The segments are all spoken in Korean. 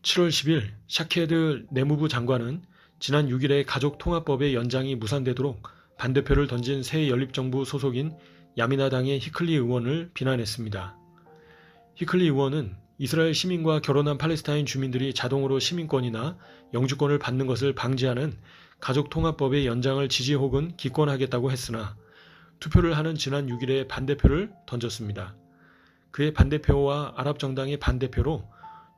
7월 10일 샤케드 내무부 장관은 지난 6일에 가족통합법의 연장이 무산되도록 반대표를 던진 새 연립정부 소속인 야미나당의 히클리 의원을 비난했습니다. 히클리 의원은 이스라엘 시민과 결혼한 팔레스타인 주민들이 자동으로 시민권이나 영주권을 받는 것을 방지하는 가족통합법의 연장을 지지 혹은 기권하겠다고 했으나 투표를 하는 지난 6일에 반대표를 던졌습니다. 그의 반대표와 아랍정당의 반대표로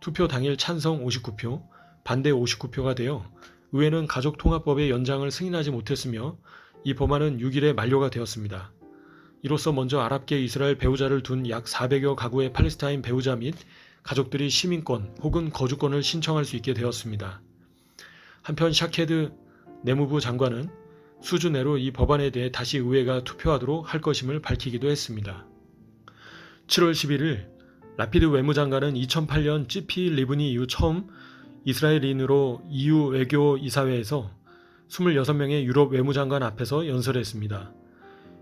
투표 당일 찬성 59표, 반대 59표가 되어 의회는 가족통합법의 연장을 승인하지 못했으며 이 법안은 6일에 만료가 되었습니다. 이로써 먼저 아랍계 이스라엘 배우자를 둔 약 400여 가구의 팔레스타인 배우자 및 가족들이 시민권 혹은 거주권을 신청할 수 있게 되었습니다. 한편 샤케드 내무부 장관은 수주 내로 이 법안에 대해 다시 의회가 투표하도록 할 것임을 밝히기도 했습니다. 7월 11일 라피드 외무장관은 2008년 찌피 리브니 이후 처음 이스라엘인으로 EU 외교 이사회에서 26명의 유럽 외무장관 앞에서 연설했습니다.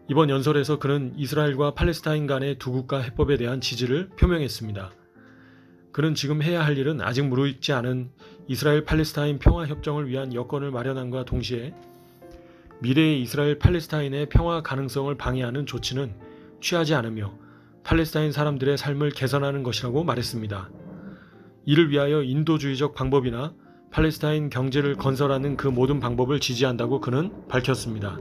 이번 연설에서 그는 이스라엘과 팔레스타인 간의 두 국가 해법에 대한 지지를 표명했습니다. 그는 지금 해야 할 일은 아직 무르익지 않은 이스라엘 팔레스타인 평화협정을 위한 여건을 마련함과 동시에 미래의 이스라엘 팔레스타인의 평화 가능성을 방해하는 조치는 취하지 않으며 팔레스타인 사람들의 삶을 개선하는 것이라고 말했습니다. 이를 위하여 인도주의적 방법이나 팔레스타인 경제를 건설하는 그 모든 방법을 지지한다고 그는 밝혔습니다.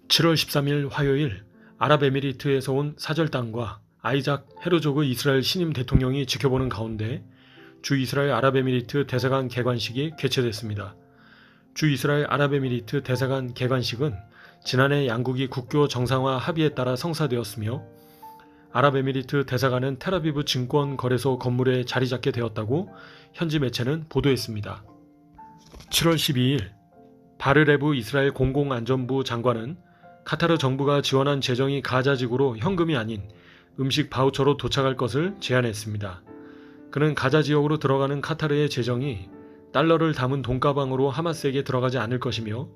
7월 13일 화요일 아랍에미리트에서 온 사절단과 아이작 헤르조그 이스라엘 신임 대통령이 지켜보는 가운데 주 이스라엘 아랍에미리트 대사관 개관식이 개최됐습니다. 주 이스라엘 아랍에미리트 대사관 개관식은 지난해 양국이 국교 정상화 합의에 따라 성사되었으며 아랍에미리트 대사관은 텔아비브 증권거래소 건물에 자리 잡게 되었다고 현지 매체는 보도했습니다. 7월 12일 바르레브 이스라엘 공공안전부 장관은 카타르 정부가 지원한 재정이 가자지구로 현금이 아닌 음식 바우처로 도착할 것을 제안했습니다. 그는 가자 지역으로 들어가는 카타르의 재정이 달러를 담은 돈가방으로 하마스에게 들어가지 않을 것이며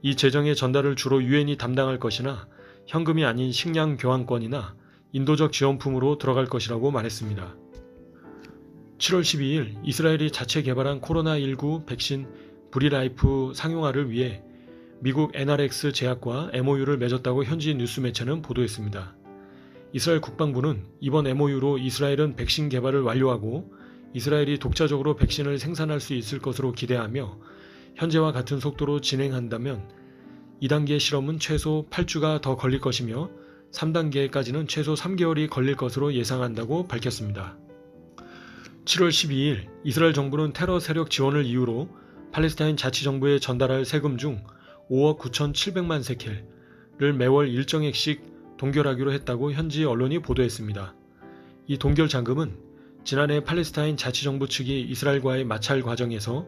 이 재정의 전달을 주로 유엔이 담당할 것이나 현금이 아닌 식량 교환권이나 인도적 지원품으로 들어갈 것이라고 말했습니다. 7월 12일 이스라엘이 자체 개발한 코로나19 백신 브리라이프 상용화를 위해 미국 NRX 제약과 MOU를 맺었다고 현지 뉴스 매체는 보도했습니다. 이스라엘 국방부는 이번 MOU로 이스라엘은 백신 개발을 완료하고 이스라엘이 독자적으로 백신을 생산할 수 있을 것으로 기대하며 현재와 같은 속도로 진행한다면 2단계 실험은 최소 8주가 더 걸릴 것이며 3단계까지는 최소 3개월이 걸릴 것으로 예상한다고 밝혔습니다. 7월 12일 이스라엘 정부는 테러 세력 지원을 이유로 팔레스타인 자치정부에 전달할 세금 중 5억 9,700만 세켈을 매월 일정액씩 동결하기로 했다고 현지 언론이 보도했습니다. 이 동결 잔금은 지난해 팔레스타인 자치정부 측이 이스라엘과의 마찰 과정에서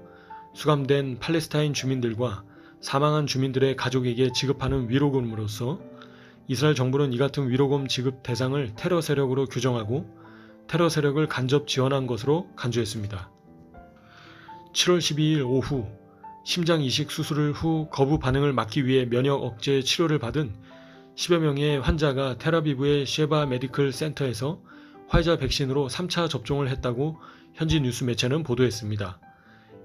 수감된 팔레스타인 주민들과 사망한 주민들의 가족에게 지급하는 위로금으로서 이스라엘 정부는 이 같은 위로금 지급 대상을 테러 세력으로 규정하고 테러 세력을 간접 지원한 것으로 간주했습니다. 7월 12일 오후 심장 이식 수술을 후 거부 반응을 막기 위해 면역 억제 치료를 받은 10여 명의 환자가 텔아비브의 쉐바 메디컬 센터에서 화이자 백신으로 3차 접종을 했다고 현지 뉴스 매체는 보도했습니다.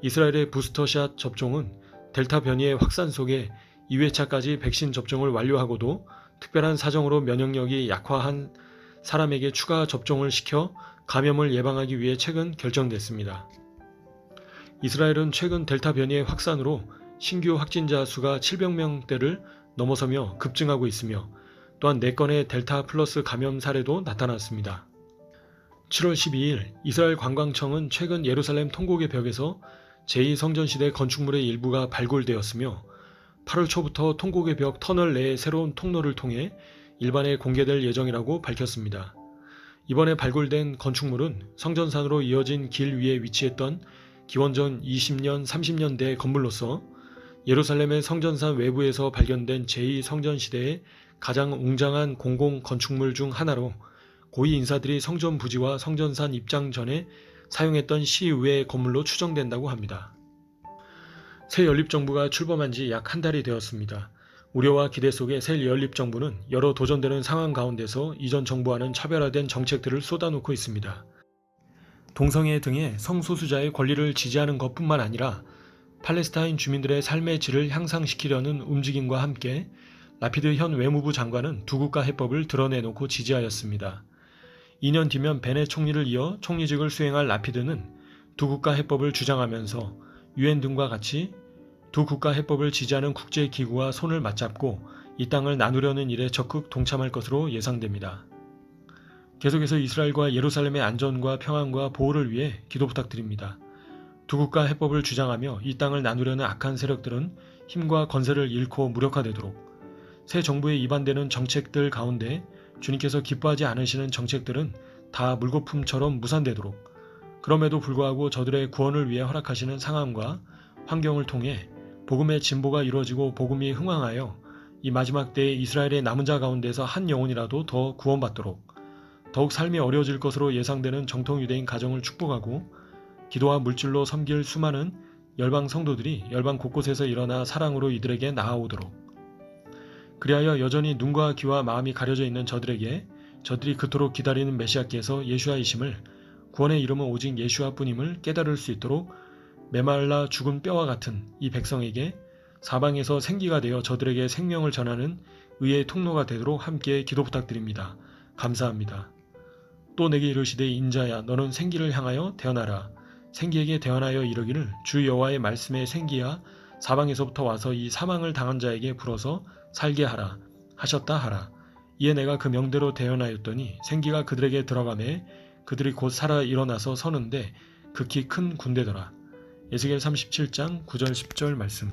이스라엘의 부스터샷 접종은 델타 변이의 확산 속에 2회차까지 백신 접종을 완료하고도 특별한 사정으로 면역력이 약화한 사람에게 추가 접종을 시켜 감염을 예방하기 위해 최근 결정됐습니다. 이스라엘은 최근 델타 변이의 확산으로 신규 확진자 수가 700명대를 넘어서며 급증하고 있으며 또한 4건의 델타 플러스 감염 사례도 나타났습니다. 7월 12일 이스라엘 관광청은 최근 예루살렘 통곡의 벽에서 제2성전시대 건축물의 일부가 발굴되었으며 8월 초부터 통곡의 벽 터널 내의 새로운 통로를 통해 일반에 공개될 예정이라고 밝혔습니다. 이번에 발굴된 건축물은 성전산으로 이어진 길 위에 위치했던 기원전 20년, 30년대 건물로서 예루살렘의 성전산 외부에서 발견된 제2성전시대의 가장 웅장한 공공 건축물 중 하나로 고위 인사들이 성전 부지와 성전산 입장 전에 사용했던 시의회 건물로 추정된다고 합니다. 새 연립정부가 출범한 지 약 한 달이 되었습니다. 우려와 기대 속에 새 연립정부는 여러 도전되는 상황 가운데서 이전 정부와는 차별화된 정책들을 쏟아놓고 있습니다. 동성애 등의 성소수자의 권리를 지지하는 것뿐만 아니라 팔레스타인 주민들의 삶의 질을 향상시키려는 움직임과 함께 라피드 현 외무부 장관은 두 국가 해법을 드러내놓고 지지하였습니다. 2년 뒤면 베네 총리를 이어 총리직을 수행할 라피드는 두 국가 해법을 주장하면서 유엔 등과 같이 두 국가 해법을 지지하는 국제기구와 손을 맞잡고 이 땅을 나누려는 일에 적극 동참할 것으로 예상됩니다. 계속해서 이스라엘과 예루살렘의 안전과 평안과 보호를 위해 기도 부탁드립니다. 두 국가 해법을 주장하며 이 땅을 나누려는 악한 세력들은 힘과 건세를 잃고 무력화되도록, 새 정부에 입안되는 정책들 가운데 주님께서 기뻐하지 않으시는 정책들은 다 물거품처럼 무산되도록, 그럼에도 불구하고 저들의 구원을 위해 허락하시는 상황과 환경을 통해 복음의 진보가 이루어지고 복음이 흥왕하여 이 마지막 때에 이스라엘의 남은 자 가운데서 한 영혼이라도 더 구원받도록, 더욱 삶이 어려워질 것으로 예상되는 정통 유대인 가정을 축복하고 기도와 물질로 섬길 수많은 열방 성도들이 열방 곳곳에서 일어나 사랑으로 이들에게 나아오도록, 그리하여 여전히 눈과 귀와 마음이 가려져 있는 저들에게 저들이 그토록 기다리는 메시아께서 예수아이심을, 구원의 이름은 오직 예수아뿐임을 깨달을 수 있도록 메말라 죽은 뼈와 같은 이 백성에게 사방에서 생기가 되어 저들에게 생명을 전하는 의의 통로가 되도록 함께 기도 부탁드립니다. 감사합니다. 또 내게 이르시되 인자야 너는 생기를 향하여 대언하라. 생기에게 대언하여 이르기를 주 여호와의 말씀에 생기야 사방에서부터 와서 이 사망을 당한 자에게 불어서 살게 하라 하셨다 하라. 이에 내가 그 명대로 대언하였더니 생기가 그들에게 들어가매 그들이 곧 살아 일어나서 서는데 극히 큰 군대더라. 에스겔 37장 9절 10절 말씀.